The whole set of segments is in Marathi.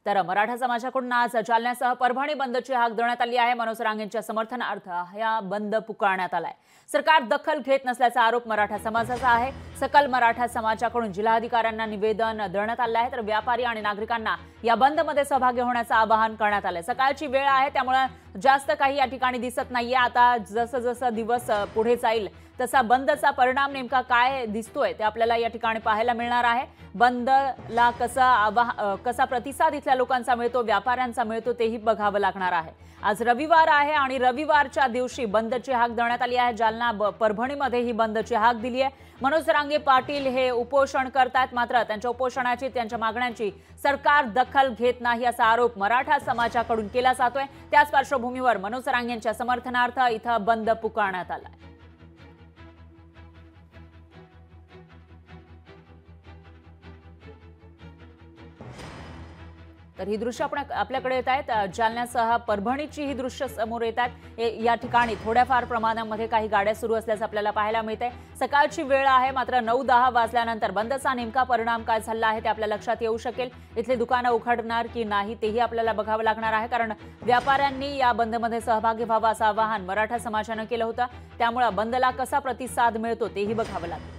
तर मराठा समाजाकडून आज जालन्यासह परभणी बंदची हाक देण्यात आली आहे। मनोज रांगेंच्या समर्थनार्थ हा बंद पुकारण्यात आलाय। सरकार दखल घेत नसल्याचा आरोप मराठा समाजाचा आहे। सकल मराठा समाजाकडून जिल्हाधिकाऱ्यांना निवेदन देण्यात आले आहे। तर व्यापारी आणि नागरिकांना या बंदमध्ये सहभागी होण्याचं आवाहन करण्यात आलंय। सकाळची वेळ आहे त्यामुळे जास्त काही या ठिकाणी दिसत नाहीये। आता जसं जसं दिवस पुढे जाईल तसा बंदचा परिणाम नेमका काय दिसतोय ते आपल्याला या ठिकाणी पाहायला मिळणार आहे। बंदला कसा प्रतिसाद इथल्या लोकांचा मिळतो, व्यापाऱ्यांचा मिळतो तेही बघावं लागणार आहे। आज रविवार आहे आणि रविवारच्या दिवशी बंदची हाक देण्यात आली आहे। जालना परभणीमध्ये ही बंदची हाक दिली आहे। मनोज रांगे पाटील हे उपोषण करतात, मात्र त्यांच्या उपोषणाची त्यांच्या मागण्यांची सरकार दखल घेत नाही असा आरोप मराठा समाजाकडून केला जातोय। त्याच पार्श्वभूमीवर मनोज रांगेंच्या समर्थनार्थ इथं बंद पुकारण्यात आला। तर ही दृश्य आपल्याकडे येत आहेत। जालन्यासह परभणीची ही दृश्य समोर येत आहेत। या ठिकाणी थोड्याफार प्रमाणामध्ये काही गाड्या सुरू असल्याचं आपल्याला पाहायला मिळते। सकाळची वेळ आहे, मात्र 9-10 वाजल्यानंतर बंदचा नेमका परिणाम काय झाला आहे ते आपल्या लक्षात येऊ शकेल। इथली दुकानं उघडणार की नाही तेही आपल्याला बघावं लागणार आहे, कारण व्यापाऱ्यांनी या बंदमध्ये सहभागी व्हावं असं आवाहन मराठा समाजानं केलं होतं। त्यामुळे बंदला कसा प्रतिसाद मिळतो तेही बघावं लागेल।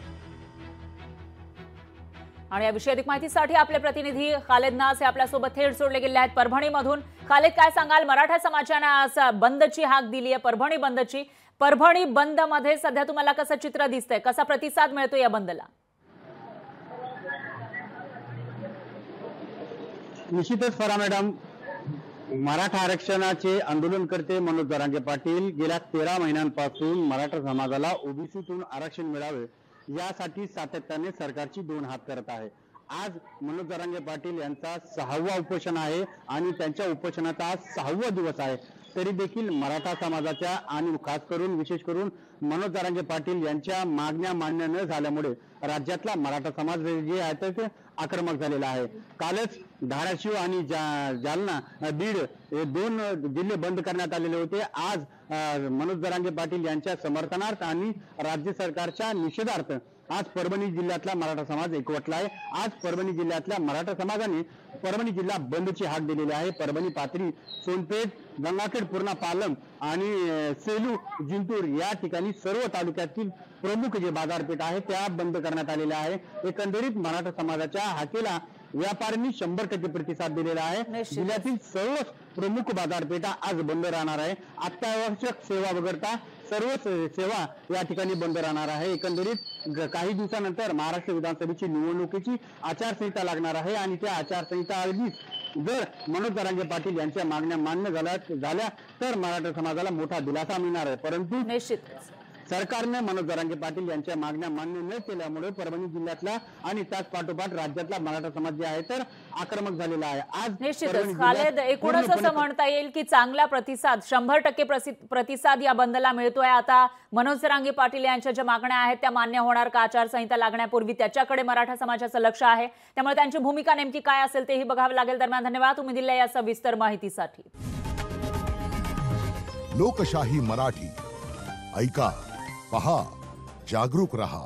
आणि याविषयी अधिक माहितीसाठी आपले प्रतिनिधी खालेद नास हे आपल्यासोबत थेट जोडले गेले आहेत परभणीमधून। खालेद, काय सांगाल? मराठा समाजाने आज बंदची हाक दिली आहे, परभणी बंदची। परभणी बंद मध्ये सध्या तुम्हाला कसं चित्र दिसतंय, कसा प्रतिसाद मिळतो या बंदला? निश्चितच फरा मॅडम, मराठा आरक्षणाचे आंदोलनकर्ते मनोज जरांगे पाटील गेल्या 13 महिन्यांपासून मराठा समाजाला ओबीसीतून आरक्षण मिळावे यासाठी सातत्याने सरकारची 2 हात करत आहे। आज मनोज जरांगे पाटील यांचा 6वा उपोषण आहे आणि त्यांच्या उपोषणाचा आज 6वा दिवस आहे। तरी देखील मराठा समाजाच्या आणि खास करून विशेष करून मनोज जरांगे पाटील यांच्या मागण्या मान्य न झाल्यामुळे राज्यातला मराठा समाज जे आहे ते आक्रमक झालेला आहे। कालच धाराशिव आणि जालना बीड हे 2 जिल्हे बंद करण्यात आलेले होते। आज मनोज जरांगे पाटील यांच्या समर्थनार्थ आणि राज्य सरकारच्या निषेधार्थ आज परभणी जिल्ह्यातला मराठा समाज एकवटला आहे। आज परभणी जिल्ह्यातल्या मराठा समाजाने परभणी जिल्हा बंदची हाक दिलेली आहे। परभणी, पाथरी, सोनपेठ, गंगाखेड, पूर्णा, पालम आणि सेलू, जिंतूर या ठिकाणी सर्व तालुक्यातील प्रमुख जे बाजारपेठ आहे त्या बंद करण्यात आलेल्या आहे। एकंदरीत मराठा समाजाच्या हाकेला व्यापाऱ्यांनी 100% प्रतिसाद दिलेला आहे। जिल्ह्यातील सर्व प्रमुख बाजारपेठा आज बंद राहणार आहे। अत्यावश्यक सेवा वगळता सर्व सेवा या ठिकाणी बंद राहणार आहे। एकंदरीत काही दिवसानंतर महाराष्ट्र विधानसभेची निवडणुकीची आचारसंहिता लागणार आहे आणि त्या आचारसंहिता आधीच जर मनोज जरांगे पाटील यांच्या मागण्या मान्य झाल्या तर मराठा समाजाला मोठा दिलासा मिळणार आहे। परंतु निश्चितच सरकारने मनोज जरांगे पाटील यांच्या मागण्या मान्य न केल्यामुळे परभणी जिल्ह्यातला आणि त्याच पाठोपाठ राज्यातला मराठा समाज जे आहे तर आक्रमक झालेला आहे। आज निश्चितच खालेद, एकूणच असं म्हणता येईल की चांगला प्रतिसाद, 100% प्रतिसाद या बंदला मिळतोय। आता मनोज जरांगे पाटील यांच्या ज्या मागण्या आहेत त्या मान्य होणार का आचारसंहिता लागण्यापूर्वी, त्याच्याकडे मराठा समाजाचं लक्ष आहे। त्यामुळे त्यांची भूमिका नेमकी काय असेल तेही बघावं लागेल। दरम्यान धन्यवाद तुम्ही दिलेल्या या सविस्तर माहितीसाठी। लोकशाही मराठी ऐका, पहा, जागरूक रहा।